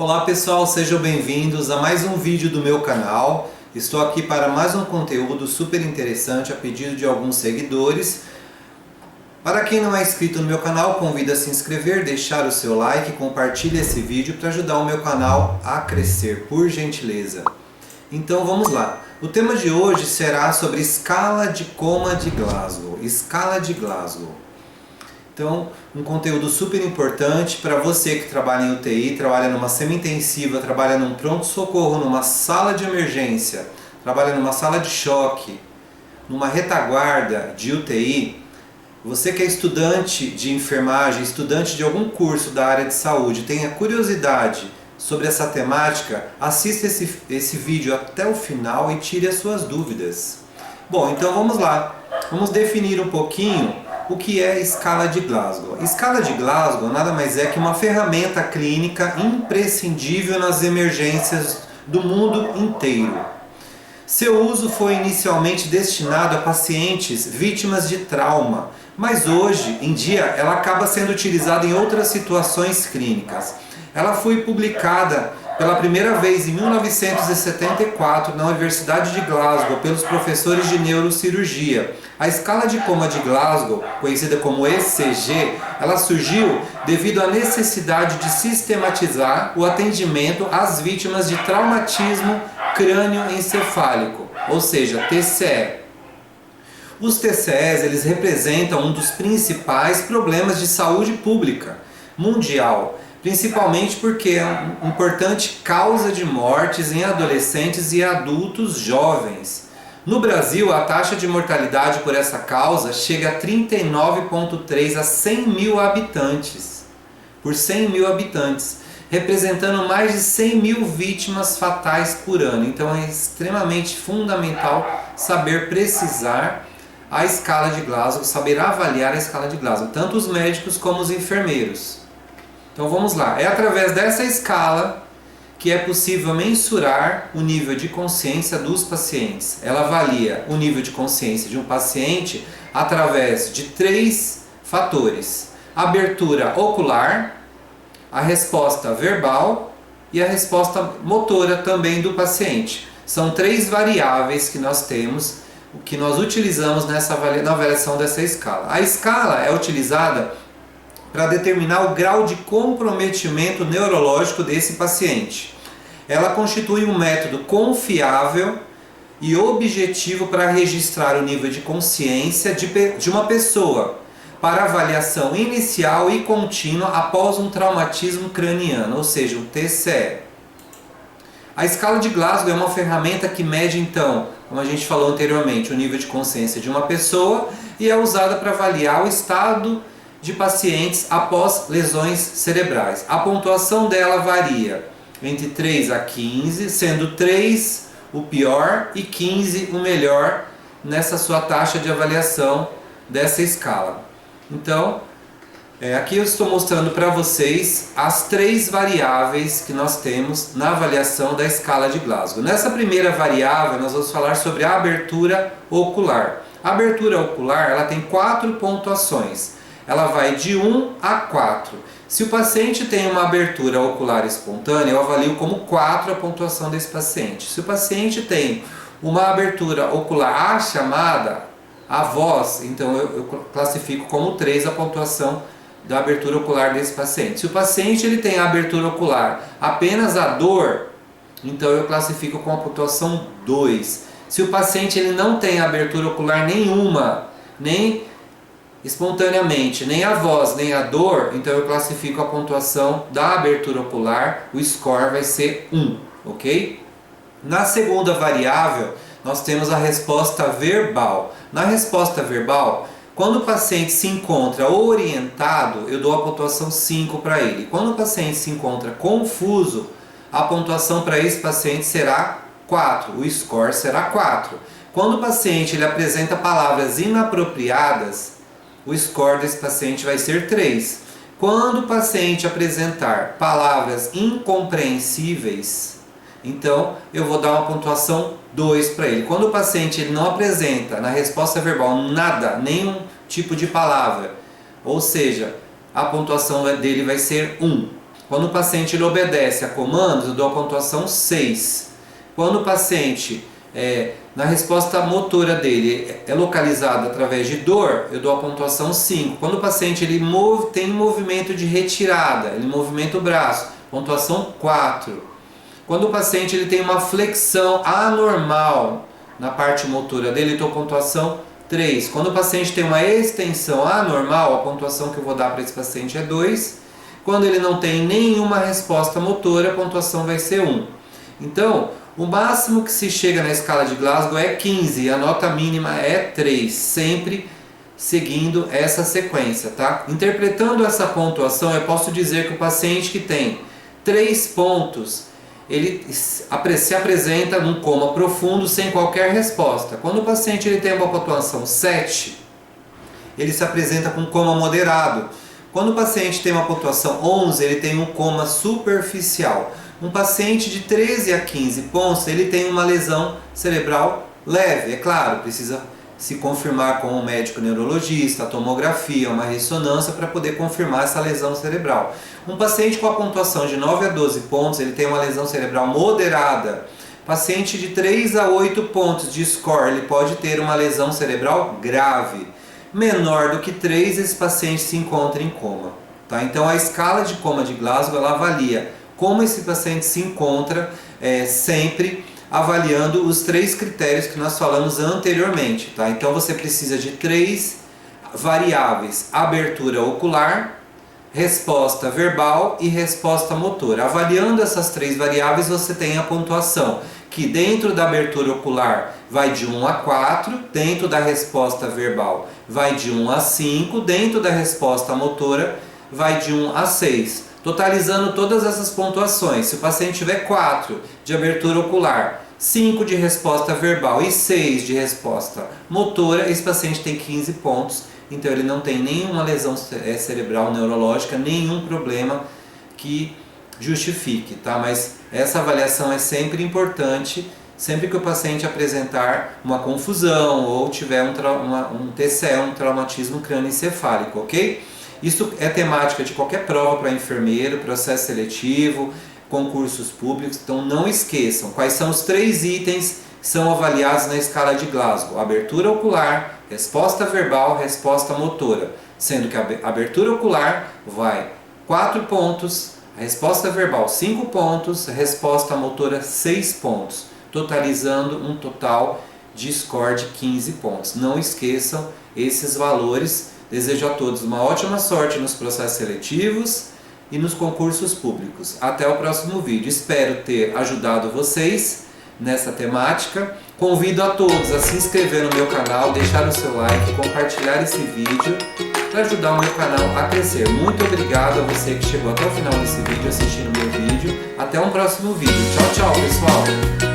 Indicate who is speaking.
Speaker 1: Olá pessoal, sejam bem-vindos a mais um vídeo do meu canal. Estou aqui para mais um conteúdo super interessante a pedido de alguns seguidores. Para quem não é inscrito no meu canal, convido a se inscrever, deixar o seu like e compartilhe esse vídeo para ajudar o meu canal a crescer, por gentileza. Então vamos lá. O tema de hoje será sobre escala de Coma de Glasgow. Escala de Glasgow. Então, um conteúdo super importante para você que trabalha em UTI, trabalha numa semi-intensiva, trabalha num pronto-socorro, numa sala de emergência, trabalha numa sala de choque, numa retaguarda de UTI. Você que é estudante de enfermagem, estudante de algum curso da área de saúde, tenha curiosidade sobre essa temática, assista esse vídeo até o final e tire as suas dúvidas. Bom, então vamos lá. Vamos definir um pouquinho o que é escala de Glasgow. Escala de Glasgow nada mais é que uma ferramenta clínica imprescindível nas emergências do mundo inteiro. Seu uso foi inicialmente destinado a pacientes vítimas de trauma, mas hoje em dia ela acaba sendo utilizada em outras situações clínicas. Ela foi publicada pela primeira vez em 1974 na Universidade de Glasgow pelos professores de neurocirurgia. A escala de Coma de Glasgow, conhecida como ECG, ela surgiu devido à necessidade de sistematizar o atendimento às vítimas de traumatismo crânioencefálico, ou seja, TCE. Os TCEs, eles representam um dos principais problemas de saúde pública mundial, principalmente porque é uma importante causa de mortes em adolescentes e adultos jovens. No Brasil, a taxa de mortalidade por essa causa chega a 39,3 a 100 mil habitantes, por 100 mil habitantes, representando mais de 100 mil vítimas fatais por ano. Então é extremamente fundamental saber precisar a escala de Glasgow, saber avaliar a escala de Glasgow, tanto os médicos como os enfermeiros. Então vamos lá, é através dessa escala que é possível mensurar o nível de consciência dos pacientes. Ela avalia o nível de consciência de um paciente através de 3 fatores: abertura ocular, a resposta verbal e a resposta motora também do paciente. São 3 variáveis que nós temos, que nós utilizamos na avaliação dessa escala. A escala é utilizada para determinar o grau de comprometimento neurológico desse paciente. Ela constitui um método confiável e objetivo para registrar o nível de consciência de uma pessoa para avaliação inicial e contínua após um traumatismo craniano, ou seja, um TCE. A escala de Glasgow é uma ferramenta que mede, então, como a gente falou anteriormente, o nível de consciência de uma pessoa e é usada para avaliar o estado de pacientes após lesões cerebrais. A pontuação dela varia entre 3 a 15, sendo 3 o pior e 15 o melhor nessa sua taxa de avaliação dessa escala. Então, aqui eu estou mostrando para vocês as 3 variáveis que nós temos na avaliação da escala de Glasgow. Nessa primeira variável, nós vamos falar sobre a abertura ocular. A abertura ocular, ela tem 4 pontuações. Ela vai de 1 a 4. Se o paciente tem uma abertura ocular espontânea, eu avalio como 4 a pontuação desse paciente. Se o paciente tem uma abertura ocular chamada a voz, então eu classifico como 3 a pontuação da abertura ocular desse paciente. Se o paciente ele tem a abertura ocular apenas a dor, então eu classifico com a pontuação 2. Se o paciente ele não tem abertura ocular nenhuma, nem espontaneamente, nem a voz, nem a dor, então eu classifico a pontuação da abertura ocular, o score vai ser 1, ok? Na segunda variável, nós temos a resposta verbal. Na resposta verbal, quando o paciente se encontra orientado, eu dou a pontuação 5 para ele. Quando o paciente se encontra confuso, a pontuação para esse paciente será 4, o score será 4. Quando o paciente ele apresenta palavras inapropriadas, o score desse paciente vai ser 3. Quando o paciente apresentar palavras incompreensíveis, então eu vou dar uma pontuação 2 para ele. Quando o paciente ele não apresenta na resposta verbal nada, nenhum tipo de palavra, ou seja, a pontuação dele vai ser 1. Quando o paciente ele obedece a comandos, eu dou a pontuação 6. Quando o paciente, na resposta motora dele, é localizado através de dor, eu dou a pontuação 5. Quando o paciente ele tem movimento de retirada, ele movimenta o braço, pontuação 4. Quando o paciente ele tem uma flexão anormal na parte motora dele, eu dou pontuação 3. Quando o paciente tem uma extensão anormal, a pontuação que eu vou dar para esse paciente é 2. Quando ele não tem nenhuma resposta motora, a pontuação vai ser 1. Então, o máximo que se chega na escala de Glasgow é 15 e a nota mínima é 3, sempre seguindo essa sequência, tá? Interpretando essa pontuação, eu posso dizer que o paciente que tem 3 pontos, ele se apresenta num coma profundo sem qualquer resposta. Quando o paciente ele tem uma pontuação 7, ele se apresenta com coma moderado. Quando o paciente tem uma pontuação 11, ele tem um coma superficial. Um paciente de 13 a 15 pontos, ele tem uma lesão cerebral leve. É claro, precisa se confirmar com um médico neurologista, a tomografia, uma ressonância para poder confirmar essa lesão cerebral. Um paciente com a pontuação de 9 a 12 pontos, ele tem uma lesão cerebral moderada. Paciente de 3 a 8 pontos de score, ele pode ter uma lesão cerebral grave. Menor do que 3, esse paciente se encontra em coma. Tá? Então a escala de coma de Glasgow ela avalia como esse paciente se encontra, sempre avaliando os 3 critérios que nós falamos anteriormente. Tá? Então você precisa de 3 variáveis: abertura ocular, resposta verbal e resposta motora. Avaliando essas 3 variáveis, você tem a pontuação, que dentro da abertura ocular vai de 1 a 4, dentro da resposta verbal vai de 1 a 5, dentro da resposta motora vai de 1 a 6. Totalizando todas essas pontuações, se o paciente tiver 4 de abertura ocular, 5 de resposta verbal e 6 de resposta motora, esse paciente tem 15 pontos, então ele não tem nenhuma lesão cerebral neurológica, nenhum problema que justifique, tá? Mas essa avaliação é sempre importante, sempre que o paciente apresentar uma confusão ou tiver um TCE, um traumatismo crânioencefálico, ok? Isso é temática de qualquer prova para enfermeiro, processo seletivo, concursos públicos, então não esqueçam quais são os 3 itens que são avaliados na escala de Glasgow: abertura ocular, resposta verbal, resposta motora, sendo que a abertura ocular vai 4 pontos, a resposta verbal 5 pontos, a resposta motora 6 pontos, totalizando um total de score de 15 pontos. Não esqueçam esses valores. Desejo a todos uma ótima sorte nos processos seletivos e nos concursos públicos. Até o próximo vídeo. Espero ter ajudado vocês nessa temática. Convido a todos a se inscrever no meu canal, deixar o seu like, compartilhar esse vídeo para ajudar o meu canal a crescer. Muito obrigado a você que chegou até o final desse vídeo assistindo o meu vídeo. Até um próximo vídeo. Tchau, tchau, pessoal!